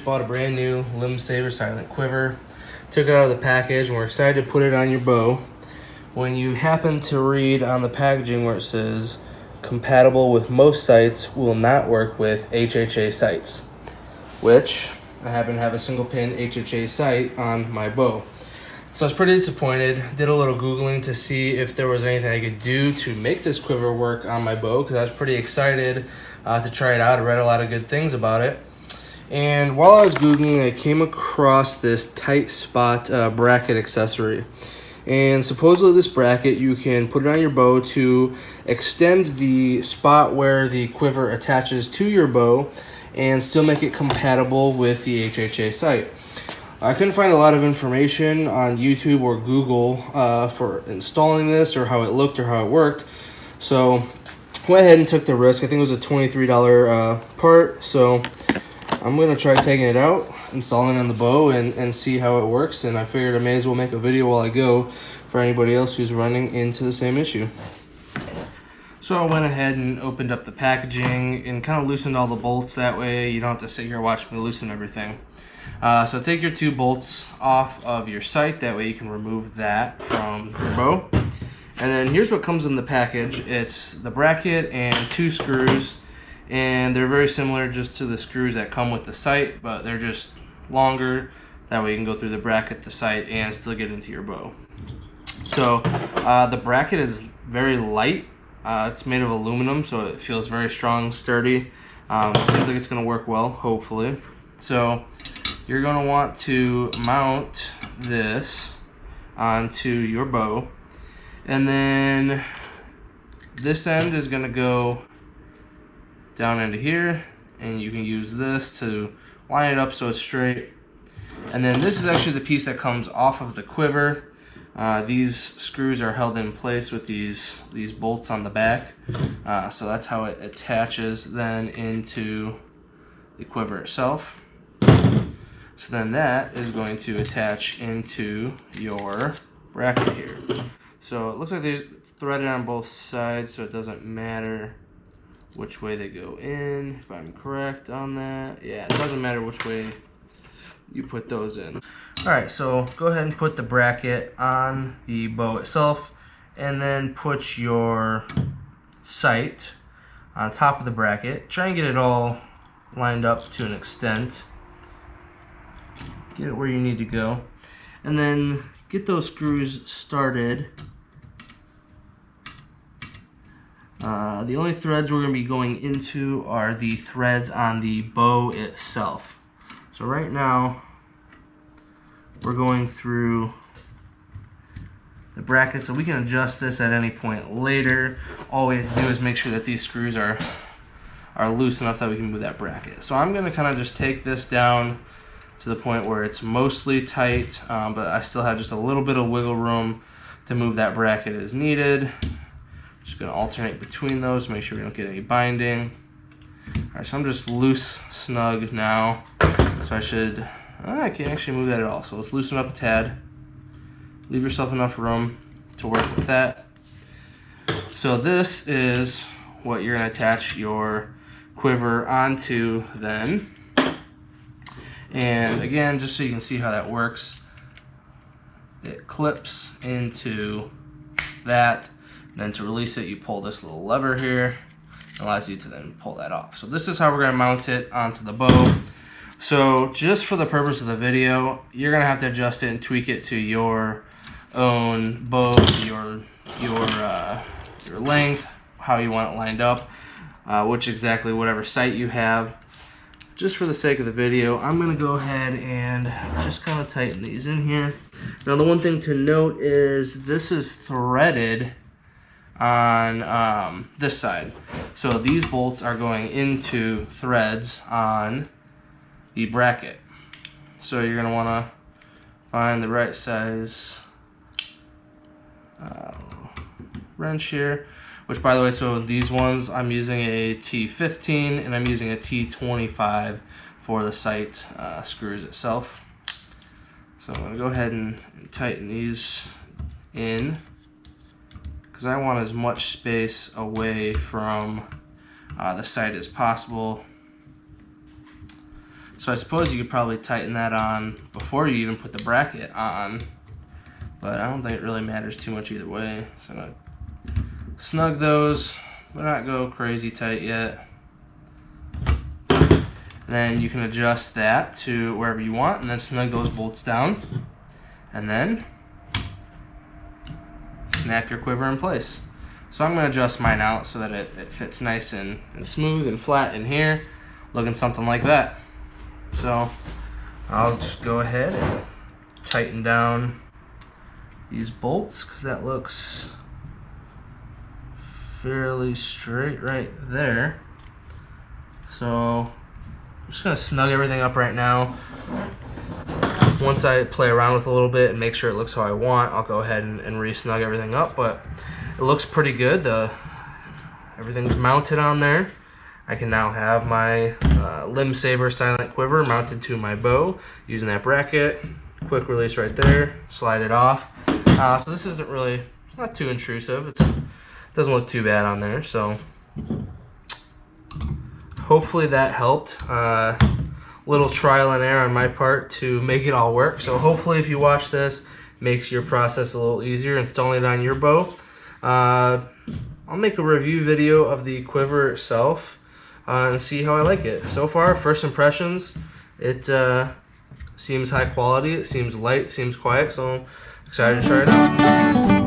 just bought a brand new LimbSaver silent quiver. Took it out of the package and we're excited to put it on your bow. When you happen to read on the packaging where it says compatible with most sights, will not work with HHA sights, which I happen to have a single pin HHA sight on my bow. So I was pretty disappointed. Did a little Googling to see if there was anything I could do to make this quiver work on my bow, because I was pretty excited to try it out. I read a lot of good things about it. And while I was Googling, I came across this TightSpot bracket accessory. And supposedly this bracket, you can put it on your bow to extend the spot where the quiver attaches to your bow and still make it compatible with the HHA sight. I couldn't find a lot of information on YouTube or Google for installing this or how it looked or how it worked. So went ahead and took the risk. I think it was a $23 part. So I'm going to try taking it out, installing it on the bow, and see how it works. And I figured I may as well make a video while I go for anybody else who's running into the same issue. So I went ahead and opened up the packaging and kind of loosened all the bolts. That way you don't have to sit here watching me loosen everything. So take your 2 bolts off of your sight. That way you can remove that from your bow. And then here's what comes in the package. It's the bracket and 2 screws. And they're very similar just to the screws that come with the sight, but they're just longer. That way you can go through the bracket, the sight, and still get into your bow. So the bracket is very light. It's made of aluminum, so it feels very strong, sturdy. It seems like it's going to work well, hopefully. So you're going to want to mount this onto your bow. And then this end is going to go down into here, and you can use this to line it up so it's straight. And then this is actually the piece that comes off of the quiver. These screws are held in place with these bolts on the back, so that's how it attaches then into the quiver itself. So then that is going to attach into your bracket here. So it looks like they're threaded on both sides, so it doesn't matter which way they go in, if I'm correct on that. Yeah, it doesn't matter which way you put those in. Alright, so go ahead and put the bracket on the bow itself, and then put your sight on top of the bracket. Try and get it all lined up to an extent. Get it where you need to go. And then get those screws started. The only threads we're going to be going into are the threads on the bow itself. So right now, we're going through the bracket, so we can adjust this at any point later. All we have to do is make sure that these screws are loose enough that we can move that bracket. So I'm going to kind of just take this down to the point where it's mostly tight, but I still have just a little bit of wiggle room to move that bracket as needed. Just going to alternate between those, make sure we don't get any binding. Alright, so I'm just loose, snug now. So I can't actually move that at all. So let's loosen up a tad. Leave yourself enough room to work with that. So this is what you're going to attach your quiver onto then. And again, just so you can see how that works, it clips into that. Then to release it, you pull this little lever here. It allows you to then pull that off. So this is how we're going to mount it onto the bow. So just for the purpose of the video, you're going to have to adjust it and tweak it to your own bow, your length, how you want it lined up, whatever sight you have. Just for the sake of the video, I'm going to go ahead and just kind of tighten these in here. Now the one thing to note is this is threaded on this side. So these bolts are going into threads on the bracket. So you're going to want to find the right size wrench here, which by the way, so these ones I'm using a T15 and I'm using a T25 for the sight screws itself. So I'm going to go ahead and tighten these in because I want as much space away from the sight as possible. So I suppose you could probably tighten that on before you even put the bracket on, but I don't think it really matters too much either way. So I'm gonna snug those, but not go crazy tight yet. And then you can adjust that to wherever you want, and then snug those bolts down, and then snap your quiver in place. So I'm gonna adjust mine out so that it fits nice and smooth and flat in here, looking something like that. So I'll just go ahead and tighten down these bolts because that looks fairly straight right there. So I'm just gonna snug everything up right now. Once I play around with it a little bit and make sure it looks how I want, I'll go ahead and re-snug everything up, but it looks pretty good. Everything's mounted on there. I can now have my LimbSaver silent quiver mounted to my bow using that bracket. Quick release right there, slide it off. So this isn't really, it's not too intrusive. It doesn't look too bad on there, so hopefully that helped. Little trial and error on my part to make it all work. So hopefully if you watch this, makes your process a little easier installing it on your bow. I'll make a review video of the quiver itself and see how I like it. So far, first impressions, it seems high quality, it seems light, seems quiet, so I'm excited to try it out.